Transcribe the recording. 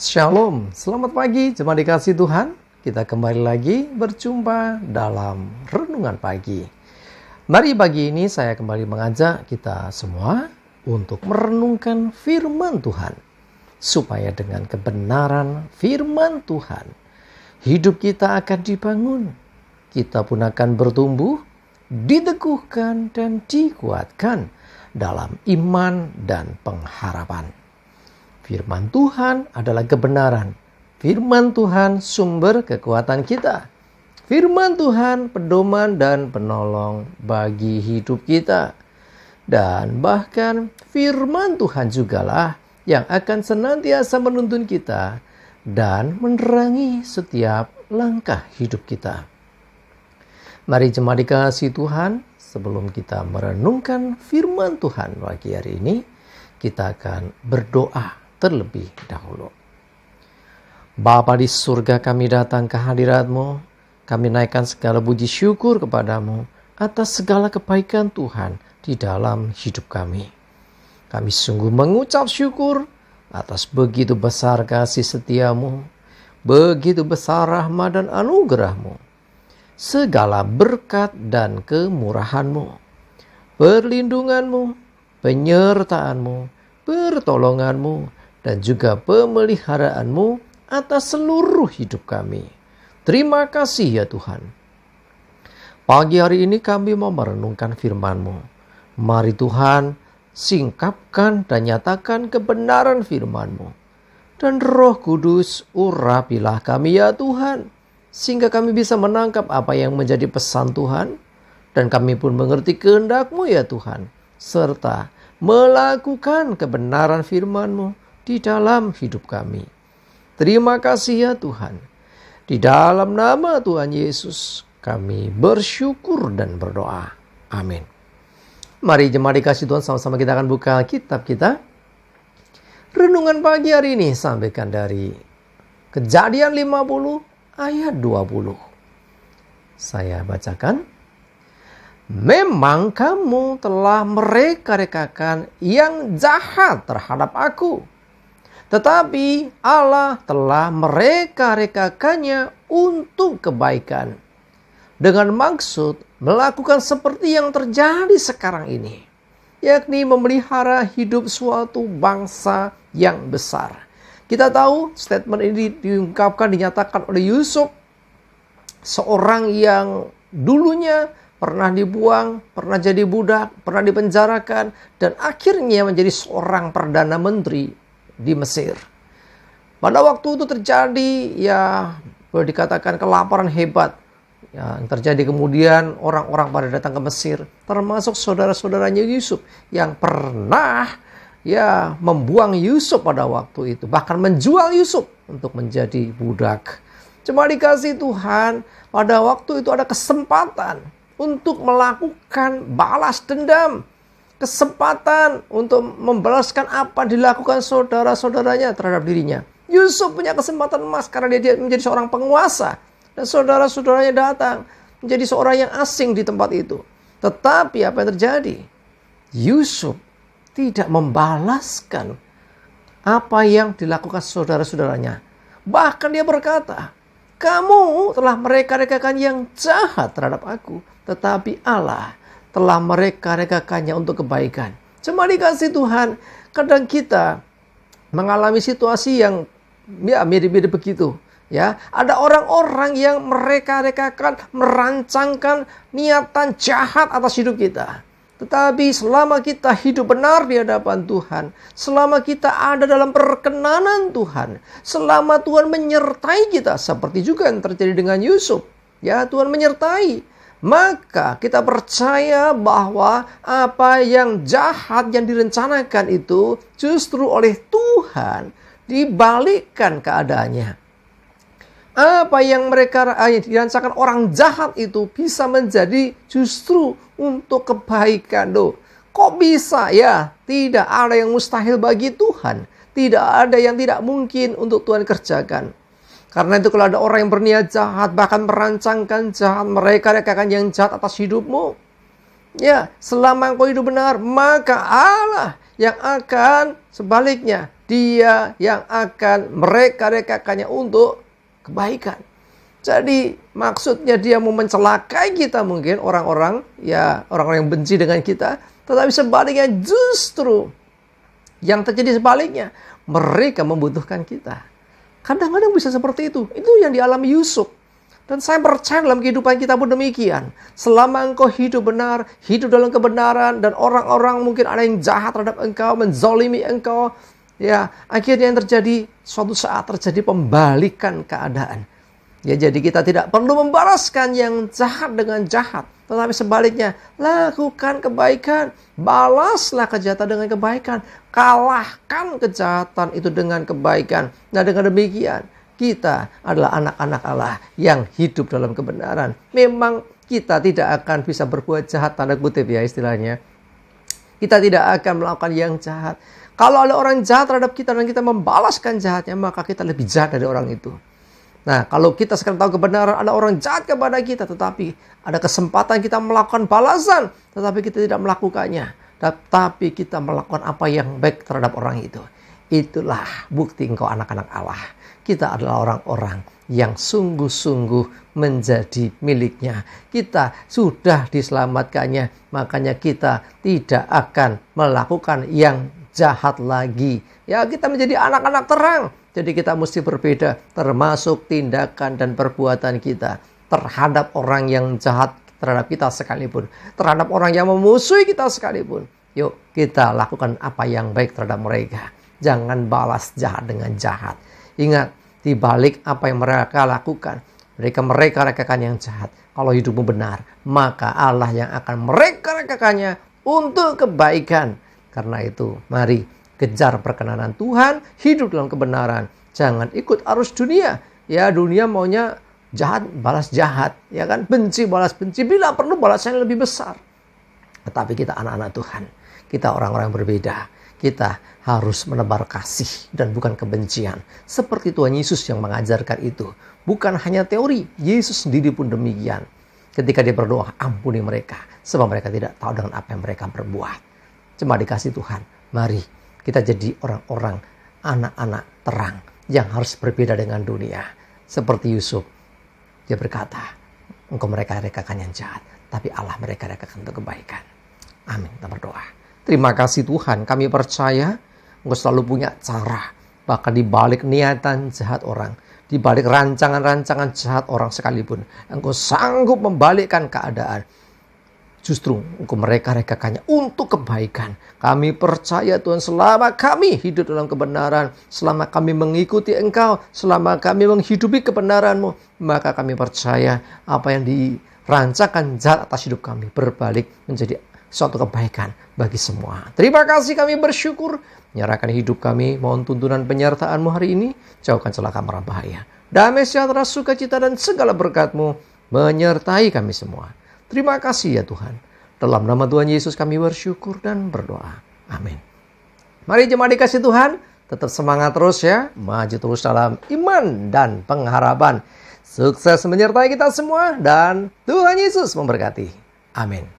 Shalom, selamat pagi jemaat dikasih Tuhan. Kita kembali lagi berjumpa dalam Renungan Pagi. Mari pagi ini saya kembali mengajak kita semua untuk merenungkan firman Tuhan. Supaya dengan kebenaran firman Tuhan, hidup kita akan dibangun. Kita pun akan bertumbuh, diteguhkan dan dikuatkan dalam iman dan pengharapan. Firman Tuhan adalah kebenaran. Firman Tuhan sumber kekuatan kita. Firman Tuhan pedoman dan penolong bagi hidup kita. Dan bahkan firman Tuhan jugalah yang akan senantiasa menuntun kita dan menerangi setiap langkah hidup kita. Mari jemaat dikasih Tuhan, sebelum kita merenungkan firman Tuhan pagi hari ini, kita akan berdoa terlebih dahulu. Bapa di surga, kami datang ke hadirat-Mu. Kami naikkan segala puji syukur kepadamu atas segala kebaikan Tuhan di dalam hidup kami. Kami sungguh mengucap syukur atas begitu besar kasih setiamu, begitu besar rahmat dan anugerah-Mu, segala berkat dan kemurahan-Mu, perlindungan-Mu, penyertaan-Mu, pertolongan-Mu, dan juga pemeliharaanmu atas seluruh hidup kami. Terima kasih ya Tuhan. Pagi hari ini kami mau merenungkan firman-Mu. Mari Tuhan, singkapkan dan nyatakan kebenaran firman-Mu. Dan Roh Kudus, urapilah kami ya Tuhan, sehingga kami bisa menangkap apa yang menjadi pesan Tuhan, dan kami pun mengerti kehendak-Mu ya Tuhan, serta melakukan kebenaran firman-Mu di dalam hidup kami. Terima kasih ya Tuhan. Di dalam nama Tuhan Yesus kami bersyukur dan berdoa. Amin. Mari jemaat dikasih Tuhan, sama-sama kita akan buka kitab kita. Renungan pagi hari ini sampaikan dari Kejadian 50 ayat 20. Saya bacakan. Memang kamu telah mereka-rekakan yang jahat terhadap aku, tetapi Allah telah mereka-rekakannya untuk kebaikan, dengan maksud melakukan seperti yang terjadi sekarang ini, yakni memelihara hidup suatu bangsa yang besar. Kita tahu statement ini diungkapkan, dinyatakan oleh Yusuf, seorang yang dulunya pernah dibuang, pernah jadi budak, pernah dipenjarakan, dan akhirnya menjadi seorang perdana menteri di Mesir. Pada waktu itu terjadi boleh dikatakan kelaparan hebat yang terjadi. Kemudian orang-orang pada datang ke Mesir, termasuk saudara-saudaranya Yusuf yang pernah membuang Yusuf pada waktu itu, bahkan menjual Yusuf untuk menjadi budak. Cuma dikasih Tuhan, pada waktu itu ada kesempatan untuk melakukan balas dendam, kesempatan untuk membalaskan apa dilakukan saudara-saudaranya terhadap dirinya. Yusuf punya kesempatan emas karena dia menjadi seorang penguasa, dan saudara-saudaranya datang menjadi seorang yang asing di tempat itu. Tetapi apa yang terjadi? Yusuf tidak membalaskan apa yang dilakukan saudara-saudaranya. Bahkan dia berkata, kamu telah mereka-rekakan yang jahat terhadap aku, tetapi Allah telah mereka-rekakannya untuk kebaikan. Cuma dikasih Tuhan, kadang kita mengalami situasi yang mirip-mirip begitu. Ada orang-orang yang mereka-rekakan, merancangkan niatan jahat atas hidup kita. Tetapi selama kita hidup benar di hadapan Tuhan, selama kita ada dalam perkenanan Tuhan, selama Tuhan menyertai kita, seperti juga yang terjadi dengan Yusuf. Tuhan menyertai. Maka kita percaya bahwa apa yang jahat yang direncanakan itu justru oleh Tuhan dibalikkan keadaannya. Apa yang dirancangkan orang jahat itu bisa menjadi justru untuk kebaikan. Kok bisa ya? Tidak ada yang mustahil bagi Tuhan. Tidak ada yang tidak mungkin untuk Tuhan kerjakan. Karena itu kalau ada orang yang berniat jahat, bahkan merancangkan jahat, mereka-rekakan yang jahat atas hidupmu, selama engkau hidup benar, maka Allah yang akan sebaliknya. Dia yang akan mereka-rekakannya untuk kebaikan. Jadi maksudnya dia mau mencelakai kita mungkin orang-orang yang benci dengan kita. Tetapi sebaliknya justru yang terjadi sebaliknya. Mereka membutuhkan kita. Kadang-kadang bisa seperti itu. Itu yang dialami Yusuf. Dan saya percaya dalam kehidupan kita pun demikian. Selama engkau hidup benar, hidup dalam kebenaran, dan orang-orang mungkin ada yang jahat terhadap engkau, menzalimi engkau. Ya, akhirnya yang terjadi, suatu saat terjadi pembalikan keadaan. Ya, jadi kita tidak perlu membalaskan yang jahat dengan jahat. Tetapi sebaliknya, lakukan kebaikan. Balaslah kejahatan dengan kebaikan. Kalahkan kejahatan itu dengan kebaikan. Nah, dengan demikian, kita adalah anak-anak Allah yang hidup dalam kebenaran. Memang kita tidak akan bisa berbuat jahat, tanda kutip ya istilahnya. Kita tidak akan melakukan yang jahat. Kalau ada orang jahat terhadap kita dan kita membalaskan jahatnya, maka kita lebih jahat dari orang itu. Nah, kalau kita sekarang tahu kebenaran, ada orang jahat kepada kita, tetapi ada kesempatan kita melakukan balasan, tetapi kita tidak melakukannya. Tetapi kita melakukan apa yang baik terhadap orang itu. Itulah bukti engkau anak-anak Allah. Kita adalah orang-orang yang sungguh-sungguh menjadi miliknya. Kita sudah diselamatkannya, makanya kita tidak akan melakukan yang jahat lagi. Ya, kita menjadi anak-anak terang. Jadi kita mesti berbeda, termasuk tindakan dan perbuatan kita terhadap orang yang jahat terhadap kita sekalipun, terhadap orang yang memusuhi kita sekalipun. Yuk kita lakukan apa yang baik terhadap mereka. Jangan balas jahat dengan jahat. Ingat, di balik apa yang mereka lakukan, mereka rekakan yang jahat. Kalau hidupmu benar, maka Allah yang akan mereka-rekakannya untuk kebaikan. Karena itu, mari kejar perkenanan Tuhan, hidup dalam kebenaran. Jangan ikut arus dunia. Ya, dunia maunya jahat, balas jahat. Ya kan? Benci, balas benci. Bila perlu balasannya lebih besar. Tetapi kita anak-anak Tuhan. Kita orang-orang yang berbeda. Kita harus menebar kasih dan bukan kebencian. Seperti Tuhan Yesus yang mengajarkan itu. Bukan hanya teori. Yesus sendiri pun demikian. Ketika dia berdoa, ampuni mereka. Sebab mereka tidak tahu dengan apa yang mereka berbuat. Cuma dikasih Tuhan. Mari kita jadi orang-orang, anak-anak terang yang harus berbeda dengan dunia. Seperti Yusuf, dia berkata, engkau mereka-rekakan yang jahat, tapi Allah mereka-rekakan untuk kebaikan. Amin. Kita berdoa. Terima kasih Tuhan, kami percaya engkau selalu punya cara. Bahkan di balik niatan jahat orang, di balik rancangan-rancangan jahat orang sekalipun, engkau sanggup membalikkan keadaan. Justru engkau mereka-rekakannya untuk kebaikan. Kami percaya Tuhan, selama kami hidup dalam kebenaran, selama kami mengikuti Engkau, selama kami menghidupi kebenaran-Mu, maka kami percaya apa yang dirancangkan jahat atas hidup kami berbalik menjadi suatu kebaikan bagi semua. Terima kasih, kami bersyukur. Menyerahkan hidup kami, mohon tuntunan penyertaan-Mu hari ini. Jauhkan celaka mara bahaya. Damai sejahtera, sukacita dan segala berkat-Mu menyertai kami semua. Terima kasih ya Tuhan. Dalam nama Tuhan Yesus kami bersyukur dan berdoa. Amin. Mari jemaat dikasih Tuhan, tetap semangat terus ya. Maju terus dalam iman dan pengharapan. Sukses menyertai kita semua dan Tuhan Yesus memberkati. Amin.